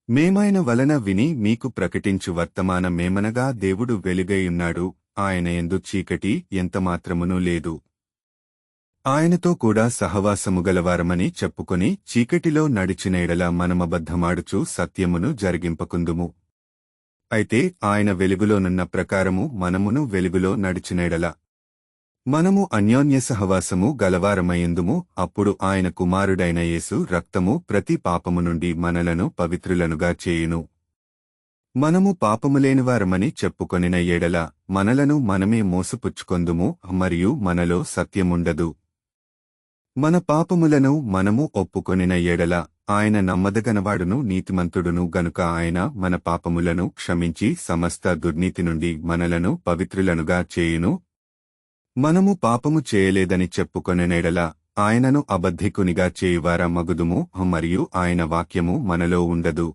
మేమైన వలన విని మీకు ప్రకటించు వర్తమానమేమనగా దేవుడు వెలుగైయున్నాడు, ఆయన యందు చీకటి ఎంతమాత్రమునూ లేదు. ఆయనతో కూడా సహవాసముగలవారమని చెప్పుకొని చీకటిలో నడిచిన ఎడల మనమబద్ధమాడుచు సత్యమును జరిగింపకుందుము. అయితే ఆయన వెలుగులోనున్న ప్రకారము మనమును వెలుగులో నడిచిన ఎడల మనము అన్యోన్య సహవాసము గలవారమయందుము. అప్పుడు ఆయన కుమారుడైన యేసు రక్తము ప్రతి పాపము నుండి మనలను పవిత్రులనుగా చేయును. మనము పాపములేనివారమని చెప్పుకొనిన ఎడల మనలను మనమే మోసపుచ్చుకొందుము, మరియు మనలో సత్యముండదు. మన పాపములను మనము ఒప్పుకొనిన ఎడల ఆయన నమ్మదగనవాడును నీతిమంతుడును గనుక ఆయన మన పాపములను క్షమించి సమస్త దుర్నీతి నుండి మనలను పవిత్రులనుగా చేయును. మనము పాపము చేయలేదని చెప్పుకొనెడల ఆయనను అబద్ధికునిగా చేయువార మగుదుము, మరియు ఆయన వాక్యము మనలో ఉండదు.